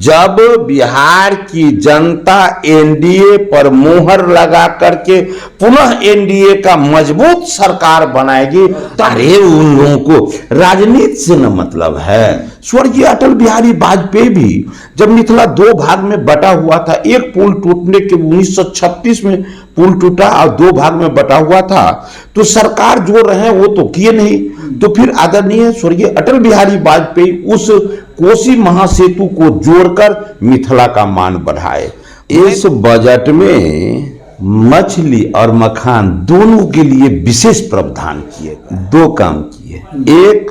जब बिहार की जनता एनडीए पर मोहर लगा करके पुनः एनडीए का मजबूत सरकार बनाएगी, अरे उन लोगों को राजनीति से न मतलब है। स्वर्गीय अटल बिहारी वाजपेयी भी जब मिथिला दो भाग में बटा हुआ था, एक पुल टूटने के 1936 में पुल टूटा और दो भाग में बटा हुआ था, तो सरकार जो रहे वो तो किए नहीं। तो फिर आदरणीय स्वर्गीय अटल बिहारी वाजपेयी उस कोसी महासेतु को जोड़कर मिथिला का मान बढ़ाए। इस बजट में मछली और मखान दोनों के लिए विशेष प्रावधान किए, दो काम किए। एक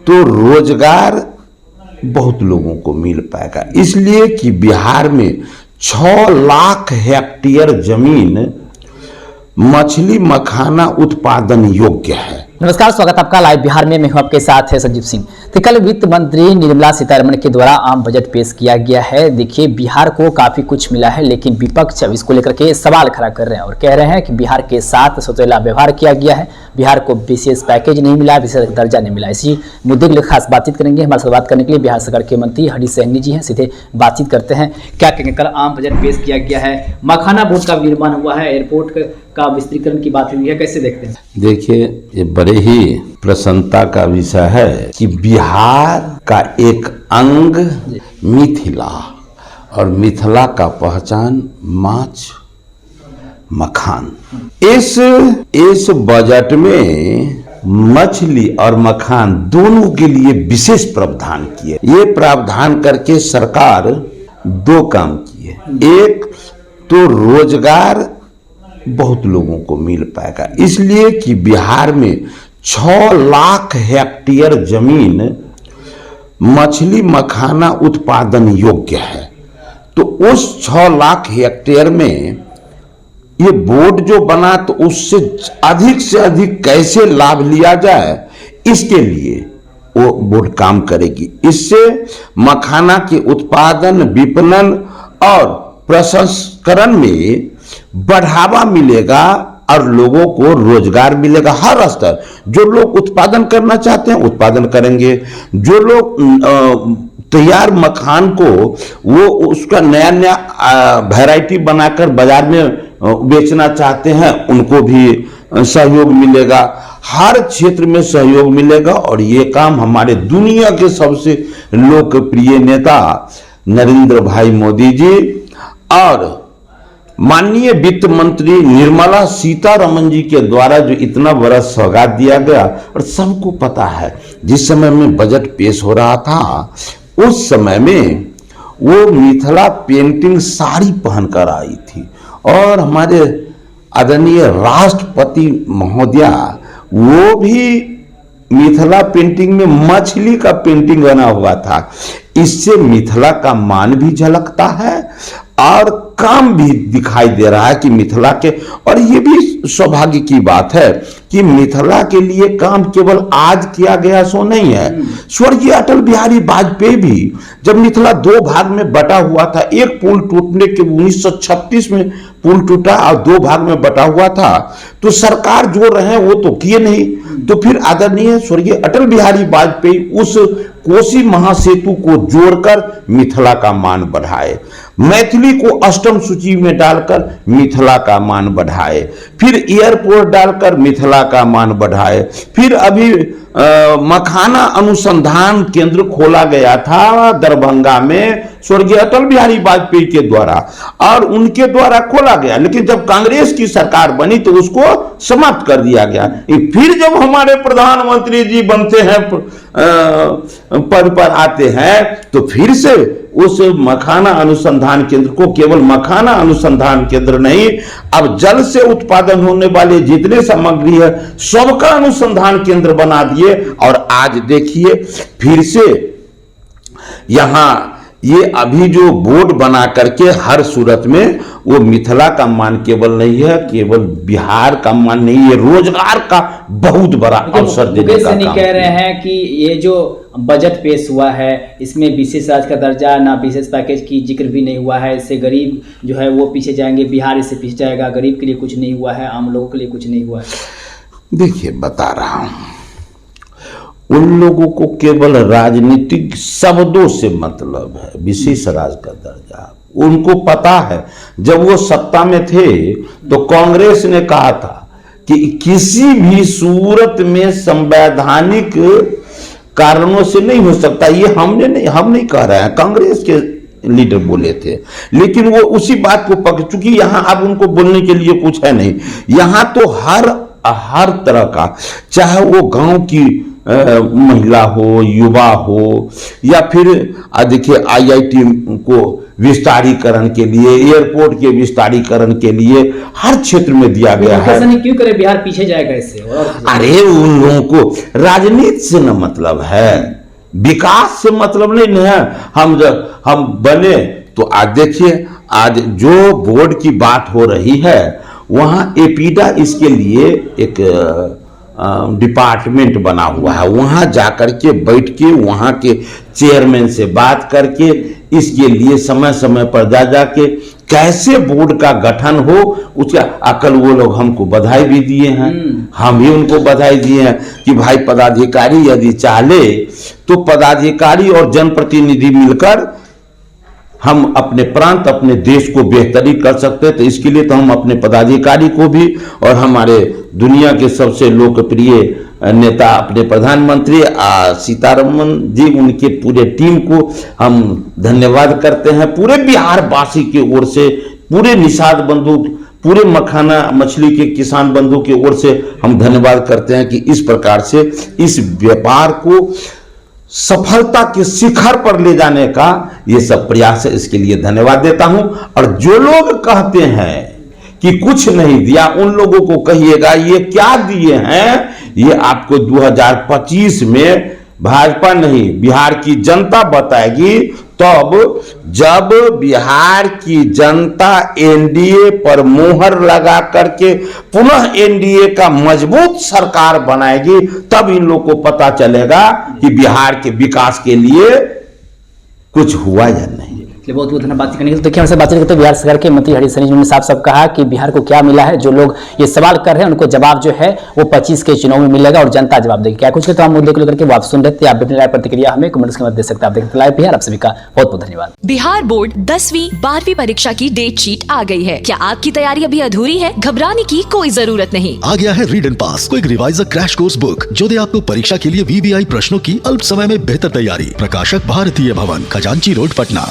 तो रोजगार बहुत लोगों को मिल पाएगा, इसलिए कि बिहार में 6 लाख हेक्टेयर जमीन मछली मखाना उत्पादन योग्य है। नमस्कार, स्वागत आपका लाइव बिहार में। मैं हूं आपके साथ है संजीव सिंह। तो कल वित्त मंत्री निर्मला सीतारमण के द्वारा आम बजट पेश किया गया है। देखिए, बिहार को काफी कुछ मिला है, लेकिन विपक्ष अब इसको लेकर के सवाल खड़ा कर रहे हैं और कह रहे हैं कि बिहार के साथ सौतेला व्यवहार किया गया है, बिहार को विशेष पैकेज नहीं मिला, विशेष दर्जा नहीं मिला। इसी मुद्दे के लिए खास बातचीत करेंगे। हमारे साथ बात करने के लिए बिहार सरकार के मंत्री हरीश सहनी जी हैं। सीधे बातचीत करते हैं। क्या कहेंगे, कल आम बजट पेश किया गया है, मखाना बोर्ड का निर्माण हुआ है, एयरपोर्ट का विस्तारीकरण की बात हुई है, कैसे देखते हैं? देखिए, ये बड़े ही प्रसन्नता का विषय है कि बिहार का एक अंग मिथिला, और मिथिला का पहचान माछ मखान। इस बजट में मछली और मखान दोनों के लिए विशेष प्रावधान किए। ये प्रावधान करके सरकार दो काम किए। एक तो रोजगार बहुत लोगों को मिल पाएगा, इसलिए कि बिहार में 6 लाख हेक्टेयर जमीन मछली मखाना उत्पादन योग्य है। तो उस 6 लाख हेक्टेयर में ये बोर्ड जो बना, तो उससे से अधिक कैसे लाभ लिया जाए, इसके लिए वो बोर्ड काम करेगी। इससे मखाना के उत्पादन, विपणन और प्रसंस्करण में बढ़ावा मिलेगा और लोगों को रोजगार मिलेगा हर स्तर। जो लोग उत्पादन करना चाहते हैं उत्पादन करेंगे, जो लोग तैयार मखान को वो उसका नया नया वैरायटी बनाकर बाजार में बेचना चाहते हैं, उनको भी सहयोग मिलेगा, हर क्षेत्र में सहयोग मिलेगा। और ये काम हमारे दुनिया के सबसे लोकप्रिय नेता नरेंद्र भाई मोदी जी और माननीय वित्त मंत्री निर्मला सीतारमण जी के द्वारा जो इतना बड़ा सौगात दिया गया, और सबको पता है जिस समय में बजट पेश हो रहा था उस समय में वो मिथिला पेंटिंग साड़ी पहनकर आई थी, और हमारे आदरणीय राष्ट्रपति महोदया वो भी मिथिला पेंटिंग में मछली का पेंटिंग बना हुआ था। इससे मिथिला का मान भी झलकता है और काम भी दिखाई दे रहा है कि मिथिला के, और ये भी सौभाग्य की बात है कि मिथिला के लिए काम केवल आज किया गया सो नहीं है। स्वर्गीय अटल बिहारी वाजपेयी भी जब मिथिला दो भाग में बटा हुआ था, एक पुल टूटने के 1936 में पुल टूटा और दो भाग में बटा हुआ था, तो सरकार जो रहे वो तो किए नहीं। तो फिर आदरणीय स्वर्गीय अटल बिहारी वाजपेयी उस कोसी महासेतु को जोड़कर मिथिला का मान बढ़ाए, मैथिली को अष्टम सूची में डालकर मिथिला का मान बढ़ाए, फिर एयरपोर्ट डालकर मिथिला का मान बढ़ाए, फिर अभी मखाना अनुसंधान केंद्र खोला गया था दरभंगा में स्वर्गीय अटल बिहारी वाजपेयी के द्वारा, और उनके द्वारा खोला गया, लेकिन जब कांग्रेस की सरकार बनी तो उसको समाप्त कर दिया गया। फिर जब हमारे प्रधानमंत्री जी बनते हैं, पद पर आते हैं, तो फिर से उस मखाना अनुसंधान केंद्र को केवल मखाना अनुसंधान केंद्र नहीं, अब जल से उत्पादन होने वाले जितने सामग्री है सबका अनुसंधान केंद्र बना दिए। और आज देखिए फिर से यहां ये अभी जो बोर्ड बना करके हर सूरत में वो मिथिला का मान केवल नहीं है, केवल बिहार का मान नहीं है, रोजगार का बहुत बड़ा अवसर देने का काम। कह रहे हैं कि ये जो बजट पेश हुआ है इसमें विशेष राज्य का दर्जा ना विशेष पैकेज की जिक्र भी नहीं हुआ है, इससे गरीब जो है वो पीछे जाएंगे, बिहार इससे पीछे जाएगा, गरीब के लिए कुछ नहीं हुआ है, आम लोगों के लिए कुछ नहीं हुआ है। देखिए, बता रहा हूं, उन लोगों को केवल राजनीतिक शब्दों से मतलब है, विशेष राज का दर्जा। उनको पता है जब वो सत्ता में थे तो कांग्रेस ने कहा था कि किसी भी सूरत में संवैधानिक कारणों से नहीं हो सकता। ये हम नहीं कह रहे हैं, कांग्रेस के लीडर बोले थे, लेकिन वो उसी बात को पकड़ चूंकि यहां अब उनको बोलने के लिए कुछ है नहीं। यहां तो हर तरह का, चाहे वो गांव की महिला हो, युवा हो, या फिर देखिए IIT को विस्तारीकरण के लिए, एयरपोर्ट के विस्तारीकरण के लिए हर क्षेत्र में दिया गया है। ऐसा नहीं क्यों करे, बिहार पीछे जाएगा इससे? अरे उन लोगों को राजनीति से न मतलब है, विकास से मतलब नहीं है। हम बने तो आज देखिए, आज जो बोर्ड की बात हो रही है वहां एपीडा इसके लिए एक डिपार्टमेंट बना हुआ है। वहां जाकर के बैठ के वहां के चेयरमैन से बात करके इसके लिए समय समय पर जाके कैसे बोर्ड का गठन हो उसका अकल वो लोग हमको बधाई भी दिए हैं, हम भी उनको बधाई दिए हैं कि भाई पदाधिकारी यदि चाहे तो पदाधिकारी और जनप्रतिनिधि मिलकर हम अपने प्रांत, अपने देश को बेहतरी कर सकते हैं। तो इसके लिए तो हम अपने पदाधिकारी को भी और हमारे दुनिया के सबसे लोकप्रिय नेता अपने प्रधानमंत्री सीतारमन जी, उनके पूरे टीम को हम धन्यवाद करते हैं। पूरे बिहार वासी की ओर से, पूरे निषाद बंधु, पूरे मखाना मछली के किसान बंधु की ओर से हम धन्यवाद करते हैं कि इस प्रकार से इस व्यापार को सफलता के शिखर पर ले जाने का ये सब प्रयास है। इसके लिए धन्यवाद देता हूं। और जो लोग कहते हैं कि कुछ नहीं दिया, उन लोगों को कहिएगा ये क्या दिए हैं, ये आपको 2025 में भाजपा नहीं बिहार की जनता बताएगी। तब जब बिहार की जनता एनडीए पर मोहर लगा करके पुनः एनडीए का मजबूत सरकार बनाएगी, तब इन लोगों को पता चलेगा कि बिहार के विकास के लिए कुछ हुआ या नहीं। बहुत बहुत धन्यवाद करने के लिए। देखिए, हमसे बातचीत करते बिहार सरकार के मंत्री हरीश ने साफ कहा कि बिहार को क्या मिला है। जो लोग ये सवाल कर रहे हैं उनको जवाब जो है वो 25 के चुनाव में मिलेगा और जनता जवाब देगी। क्या कुछ तमाम मुद्दे को लेकर के वो आप सुन रहे थे। आप अपनी राय प्रतिक्रिया हमें कमेंट्स के मध्य दे सकते हैं। आप देखते लाइव बिहार। आप सभी का बहुत बहुत धन्यवाद। बिहार बोर्ड 10वीं 12वीं परीक्षा की डेट शीट आ गई है। क्या आपकी तैयारी अभी अधूरी है? घबराने की कोई जरूरत नहीं। आ गया है read and pass quick reviser crash course book, जो दे आपको परीक्षा के लिए VVI प्रश्नों की अल्प समय में बेहतर तैयारी। प्रकाशक भारतीय भवन, खजांची रोड, पटना।